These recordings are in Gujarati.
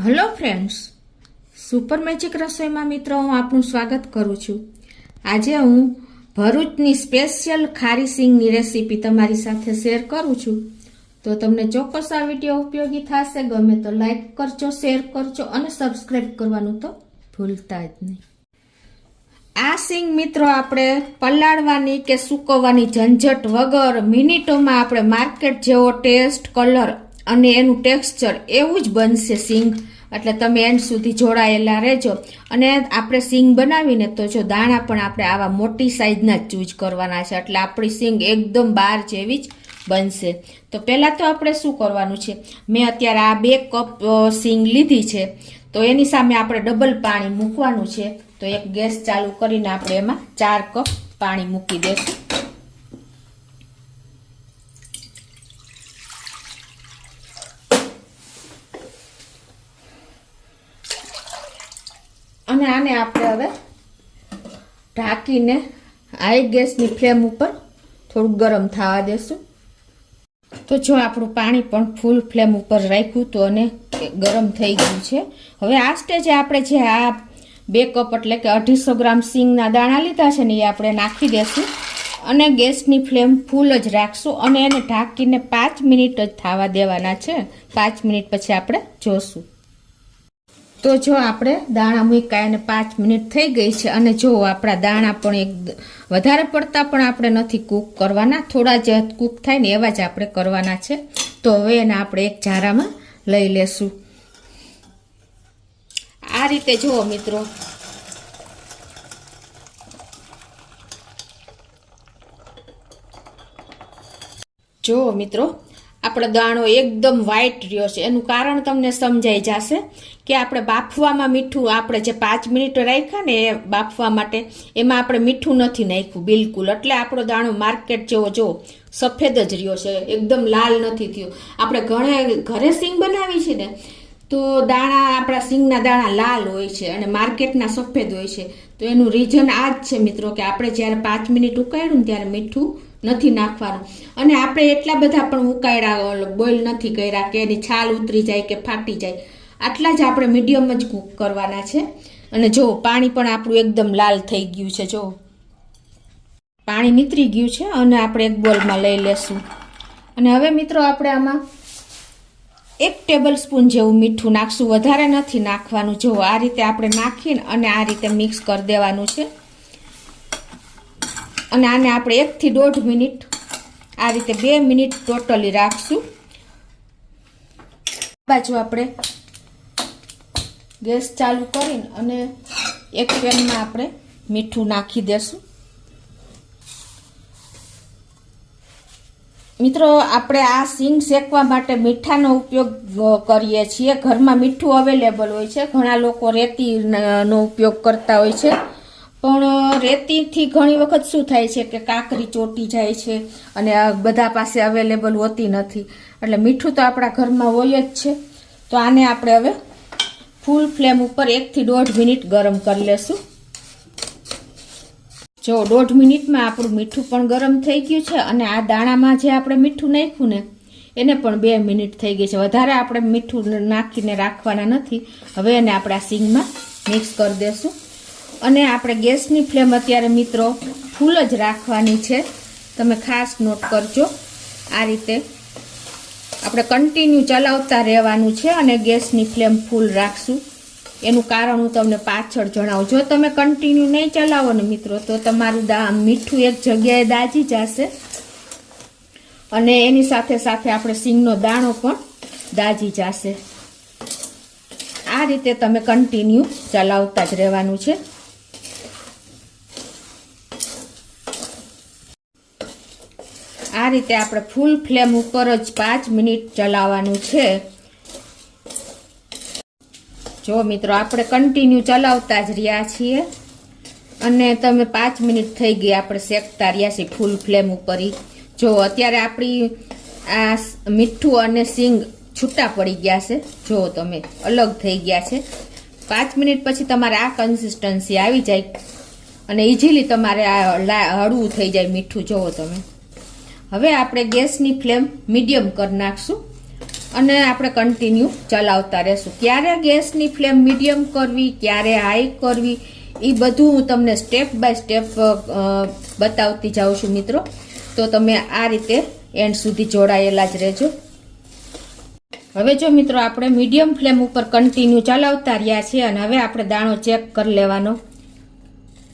હેલો ફ્રેન્ડ્સ, સુપર મેજિક રસોઈમાં મિત્રો હું આપનું સ્વાગત કરું છું। આજે હું ભરૂચની સ્પેશિયલ ખારી સિંગની રેસીપી તમારી સાથે શેર કરું છું। તો તમને ચોક્કસ આ વિડીયો ઉપયોગી થશે। ગમે તો લાઈક કરજો, શેર કરજો અને સબસ્ક્રાઈબ કરવાનું તો ભૂલતા જ નહીં। આ સિંગ મિત્રો આપણે પલાળવાની કે સૂકવવાની ઝંઝટ વગર મિનિટોમાં આપણે માર્કેટ જેવો ટેસ્ટ, કલર અને એનું ટેક્સચર એવું જ બનશે સિંગ। એટલે તમે એન્ડ સુધી જોડાયેલા રહેજો। અને આપણે સિંગ બનાવીને તો જો દાણા પણ આપણે આવા મોટી સાઈઝના જ ચૂઝ કરવાના છે, એટલે આપણી સિંગ એકદમ બાર જેવી જ બનશે। તો પહેલાં તો આપણે શું કરવાનું છે, મેં અત્યારે આ 2 કપ સિંગ લીધી છે, તો એની સામે આપણે ડબલ પાણી મૂકવાનું છે। તો એક ગેસ ચાલુ કરીને આપણે એમાં 4 કપ પાણી મૂકી દઈશું। અને આને આપણે હવે ઢાંકીને હાઈ ગેસની ફ્લેમ ઉપર થોડું ગરમ થવા દેશું। તો જો આપણું પાણી પણ ફૂલ ફ્લેમ ઉપર રાખ્યું તો અને ગરમ થઈ ગયું છે। હવે આ સ્ટેજે આપણે જે આ 2 કપ એટલે કે 250 ગ્રામ સિંગના દાણા લીધા છે ને એ આપણે નાખી દેશું અને ગેસની ફ્લેમ ફૂલ જ રાખશું અને એને ઢાંકીને 5 મિનિટ જ થવા દેવાના છે। 5 મિનિટ પછી આપણે જોશું। તો જો આપણે દાણા મૂક્યા અને 5 મિનિટ થઈ ગઈ છે અને જો આપણા દાણા પણ એક વધારે પડતા પણ આપણે નથી કૂક કરવાના, થોડા જ કૂક થાય ને એવા જ આપણે કરવાના છે। તો હવે એને આપણે એક ઝારામાં લઈ લેશું। આ રીતે જુઓ મિત્રો, જુઓ મિત્રો આપણો દાણો એકદમ વ્હાઈટ રહ્યો છે। એનું કારણ તમને સમજાઈ જશે કે આપણે બાફવામાં મીઠું, આપણે જે 5 મિનિટ રાખ્યા ને એ બાફવા માટે, એમાં આપણે મીઠું નથી નાખ્યું બિલકુલ, એટલે આપણો દાણો માર્કેટ જેવો જો સફેદ જ રહ્યો છે, એકદમ લાલ નથી થયો। આપણે ઘરે સિંગ બનાવી છે ને તો દાણા, આપણા સિંગના દાણા લાલ હોય છે અને માર્કેટના સફેદ હોય છે। તો એનું રીઝન આ જ છે મિત્રો કે આપણે જ્યારે 5 મિનિટ ઉકાળ્યું ને ત્યારે મીઠું નથી નાખવાનું અને આપણે એટલા બધા પણ ઉકાળ્યા, બોઇલ નથી કર્યા કે એની છાલ ઉતરી જાય કે ફાટી જાય, આટલા જ આપણે મીડિયમ જ કૂક કરવાના છે। અને જો પાણી પણ આપણું એકદમ લાલ થઈ ગયું છે, જો પાણી નીતરી ગયું છે અને આપણે એક બોલમાં લઈ લેશું। અને હવે મિત્રો આપણે આમાં 1 ટેબલ સ્પૂન જેવું મીઠું નાખશું, વધારે નથી નાખવાનું। જો આ રીતે આપણે નાખીને અને આ રીતે મિક્સ કરી દેવાનું છે અને આને આપણે 1 થી 1.5 મિનિટ, આ રીતે 2 મિનિટ ટોટલી રાખશું। બાજુ આપણે ગેસ ચાલુ કરીને અને એક પેનમાં આપણે મીઠું નાખી દેશું। મિત્રો આપણે આ સિંગ શેકવા માટે મીઠાનો ઉપયોગ કરીએ છીએ। ઘરમાં મીઠું અવેલેબલ હોય છે, ઘણા લોકો રેતીનો ઉપયોગ કરતા હોય છે, પણ રેતીથી ઘણી વખત શું થાય છે કે કાકરી ચોટી જાય છે અને બધા પાસે અવેલેબલ હોતી નથી, એટલે મીઠું તો આપણા ઘરમાં હોય જ છે। તો આને આપણે હવે ફૂલ ફ્લેમ ઉપર 1 થી 1.5 મિનિટ ગરમ કરી લેશું। જો 1.5 મિનિટમાં આપણું મીઠું પણ ગરમ થઈ ગયું છે અને આ દાણામાં જે આપણે મીઠું નાખ્યું ને એને પણ 2 મિનિટ થઈ ગઈ છે, વધારે આપણે મીઠું નાખીને રાખવાના નથી। હવે એને આપણે આ સિંગમાં મિક્સ કરી દેશું અને આપણે ગેસની ફ્લેમ અત્યારે મિત્રો ફૂલ જ રાખવાની છે, તમે ખાસ નોટ કરજો। આ રીતે આપણે કન્ટિન્યુ ચલાવતા રહેવાનું છે અને ગેસની ફ્લેમ ફૂલ રાખશું। એનું કારણ હું તમને પાછળ જણાવું। જો તમે કન્ટિન્યુ નહીં ચલાવો ને મિત્રો તો તમારું મીઠું એક જગ્યાએ દાજી જશે અને એની સાથે સાથે આપણે સિંગનો દાણો પણ દાજી જશે। આ રીતે તમે કન્ટિન્યુ ચલાવતા જ રહેવાનું છે। આ રીતે આપણે ફૂલ ફ્લેમ ઉપર જ 5 મિનિટ ચલાવવાનું છે। જો મિત્રો આપણે કન્ટિન્યુ ચલાવતા જ રહ્યા છીએ અને તમે 5 મિનિટ થઈ ગઈ આપણે શેકતા રહ્યા છીએ ફૂલ ફ્લેમ ઉપર। જો અત્યારે આપણી આ મીઠું અને સિંગ છૂટા પડી ગયા છે, જો તમે અલગ થઈ ગયા છે। 5 મિનિટ પછી તમારે આ કન્સિસ્ટન્સી આવી જાય અને ઇઝીલી તમારે આ હળવું થઈ જાય મીઠું, જોવો તમે। હવે આપણે ગેસની ફ્લેમ મીડિયમ કરી નાખશું અને આપણે કન્ટિન્યુ ચલાવતા રહેશું. ક્યારે ગેસની ફ્લેમ મીડિયમ કરવી, ક્યારે હાઈ કરવી, એ બધું હું તમને સ્ટેપ બાય સ્ટેપ બતાવતી જાઉં છું મિત્રો. તો તમે આ રીતે એન્ડ સુધી જોડાયેલા જ રહેજો. હવે જો મિત્રો આપણે મીડિયમ ફ્લેમ ઉપર કન્ટિન્યુ ચલાવતા રહ્યા છીએ અને હવે આપણે દાણો ચેક કરી લેવાનો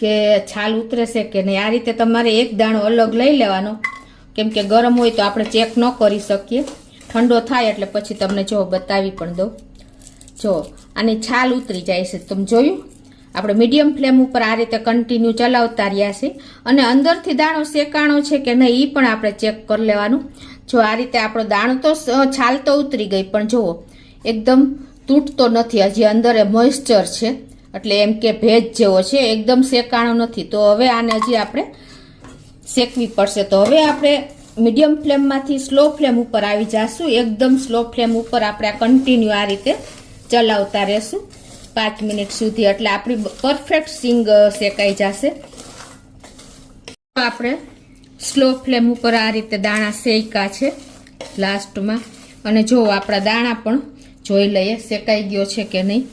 કે છાલ ઉતરે છે કે નહીં. આ રીતે તમારે એક દાણો અલગ લઈ લેવાનો, કેમ કે ગરમ હોય તો આપણે ચેક ન કરી શકીએ. ઠંડો થાય એટલે પછી તમને જો બતાવી પણ દઉં. જો આની છાલ ઉતરી જાય છે, તમે જોયું. આપણે મીડિયમ ફ્લેમ ઉપર આ રીતે કન્ટિન્યુ ચલાવતા રહ્યા છીએ અને અંદરથી દાણો શેકાણો છે કે નહીં એ પણ આપણે ચેક કરી લેવાનું. જો આ રીતે આપણો દાણો તો છાલ તો ઉતરી ગઈ, પણ જુઓ એકદમ તૂટતો નથી, હજી અંદર મોઇસ્ચર છે, એટલે એમ કે ભેજ જેવો છે, એકદમ શેકાણો નથી. તો હવે આને હજી આપણે શેકવી પડશે. તો હવે આપણે મીડિયમ ફ્લેમમાંથી સ્લો ફ્લેમ ઉપર આવી જશું. એકદમ સ્લો ફ્લેમ ઉપર આપણે આ કન્ટિન્યુ આ રીતે ચલાવતા રહેશું 5 મિનિટ સુધી, એટલે આપણી પરફેક્ટ સિંગ શેકાઈ જશે. આપણે સ્લો ફ્લેમ ઉપર આ રીતે દાણા શેકા છે લાસ્ટમાં, અને જો આપણા દાણા પણ જોઈ લઈએ શેકાઈ ગયો છે કે નહીં.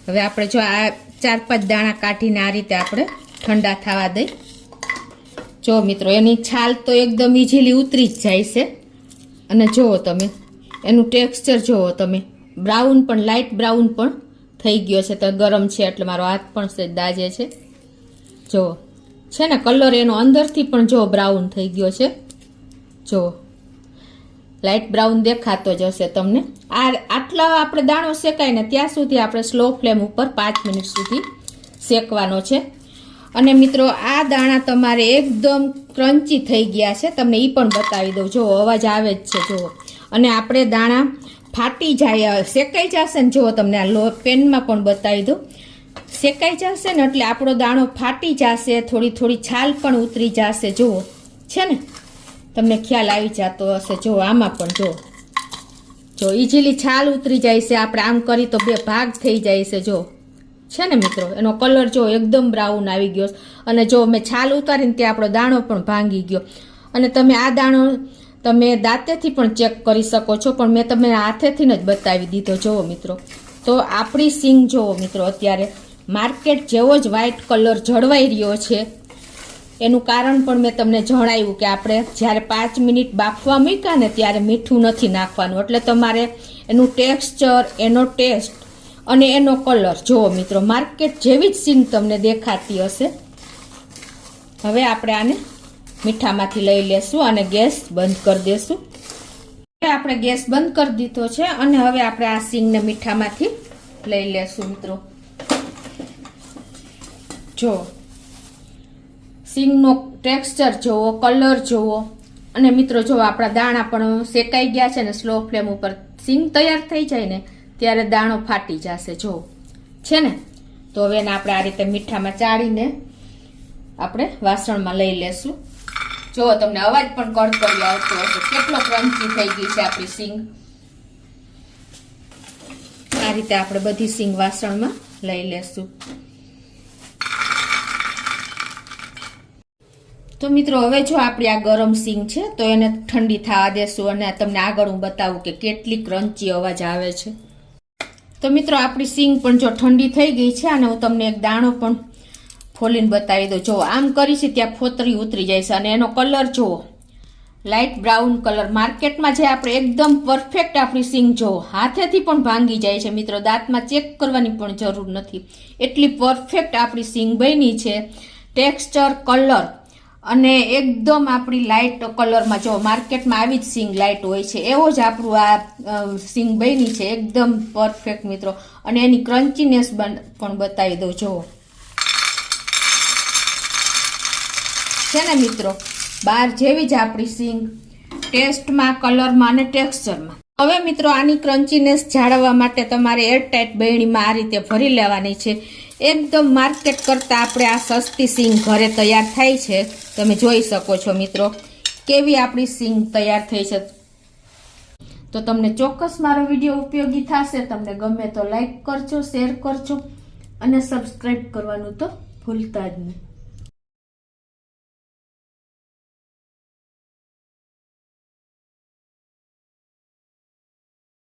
હવે આપણે જો આ 4-5 દાણા કાઢીને આ રીતે આપણે ઠંડા થવા દઈ. જો મિત્રો એની છાલ તો એકદમ ઇઝીલી ઉતરી જ જાય છે. અને જુઓ તમે એનું ટેક્સચર જુઓ તમે, બ્રાઉન પણ, લાઇટ બ્રાઉન પણ થઈ ગયો છે. તો ગરમ છે એટલે મારો હાથ પણ છે દાજે છે. જો છે ને કલર એનો અંદરથી પણ જો બ્રાઉન થઈ ગયો છે. જો લાઇટ બ્રાઉન દેખાતો જ હશે તમને. આટલા આપણે દાણો શેકાય ને ત્યાં સુધી આપણે સ્લો ફ્લેમ ઉપર 5 મિનિટ સુધી શેકવાનો છે. અને મિત્રો આ દાણા તમારે એકદમ ક્રન્ચી થઈ ગયા છે, તમને એ પણ બતાવી દઉં. જો અવાજ આવે જ છે જુઓ. અને આપણે દાણા ફાટી જાય, શેકાઈ જશે ને, જુઓ તમને આ પેનમાં પણ બતાવી દઉં. શેકાઈ જશે ને એટલે આપણો દાણો ફાટી જશે, થોડી થોડી છાલ પણ ઉતરી જશે. જુઓ છે ને, તમને ખ્યાલ આવી જતો હશે. જો આમાં પણ જો ઇઝીલી છાલ ઉતરી જાય છે. આપણે આમ કરી તો 2 ભાગ થઈ જાય છે. જો છે ને મિત્રો, એનો કલર જો એકદમ બ્રાઉન આવી ગયો. અને જો મેં છાલ ઉતારીને ત્યાં આપણો દાણો પણ ભાંગી ગયો. અને તમે આ દાણો તમે દાંતેથી પણ ચેક કરી શકો છો, પણ મેં તમને હાથેથી જ બતાવી દીધો. જુઓ મિત્રો, તો આપણી સિંગ જુઓ મિત્રો અત્યારે માર્કેટ જેવો જ વ્હાઈટ કલર જળવાઈ રહ્યો છે. એનું કારણ પણ મેં તમને જણાવ્યું કે આપણે જ્યારે 5 મિનિટ બાફવા મૂક્યા ને ત્યારે મીઠું નથી નાખવાનું, એટલે તમારે એનું ટેક્સચર, એનો ટેસ્ટ અને એનો કલર જુઓ મિત્રો માર્કેટ જેવી જ સિંગ તમને દેખાતી હશે. હવે આપણે આને મીઠામાંથી લઈ લેશું અને ગેસ બંધ કરી દેશું. હવે આપણે ગેસ બંધ કરી દીધો છે અને હવે આપણે આ સિંગને મીઠામાંથી લઈ લેશું મિત્રો. જો સિંગનો ટેક્સચર જુઓ, કલર જુઓ. અને મિત્રો જો આપણા દાણા પણ શેકાઈ ગયા છે ને, સ્લો ફ્લેમ ઉપર સિંગ તૈયાર થઈ જાય ને ત્યારે દાણો ફાટી જશે. જો છે ને, તો હવે એને આપણે આ રીતે મીઠામાં ચાળીને આપણે વાસણમાં લઈ લેશું. જો તમને અવાજ પણ કડકડી આવતો હશે, કેટલો ક્રન્ચી થઈ ગઈ છે આપણી સિંગ. આ રીતે આપણે બધી સિંગ વાસણમાં લઈ લેશું. તો મિત્રો હવે જો આપણી આ ગરમ સિંગ છે તો એને ઠંડી થવા દેશું અને તમને આગળ હું બતાવું કે કેટલી ક્રન્ચી અવાજ આવે છે. તો મિત્રો આપણી સિંગ પણ જો ઠંડી થઈ ગઈ છે અને હું તમને એક દાણો પણ ખોલીને બતાવી દઉં. જો આમ કરી છે ત્યાં ફોતરી ઉતરી જાય છે અને એનો કલર જુઓ, લાઇટ બ્રાઉન કલર. માર્કેટમાં જે આપણે એકદમ પરફેક્ટ આપણી સિંગ જુઓ, હાથેથી પણ ભાંગી જાય છે મિત્રો, દાંતમાં ચેક કરવાની પણ જરૂર નથી, એટલી પરફેક્ટ આપણી સિંગ બની છે. ટેક્સચર, કલર અને એકદમ આપણી લાઇટ કલરમાં, જો માર્કેટમાં આવી જ સિંગ લાઇટ હોય છે એવો જ આપણું આ સિંગ બની છે, એકદમ પરફેક્ટ મિત્રો. અને એની ક્રન્ચીનેસ પણ બતાવી દઉં. જુઓ છે ને મિત્રો, બહાર જેવી જ આપણી સિંગ ટેસ્ટમાં, કલરમાં અને ટેક્સચરમાં. હવે મિત્રો આની ક્રન્ચીનેસ જાળવવા માટે તમારે એરટાઇટ બરણીમાં આ રીતે ભરી લેવાની છે. એકદમ માર્કેટ કરતાં આપણે આ સસ્તી સિંગ ઘરે તૈયાર થાય છે. તમે જોઈ શકો છો મિત્રો કેવી આપણી સિંગ તૈયાર થઈ છે. તો તમને ચોક્કસ મારો વિડીયો ઉપયોગી થશે. તમને ગમે તો લાઈક કરજો, શેર કરજો અને સબસ્ક્રાઈબ કરવાનું તો ભૂલતા જ નહીં.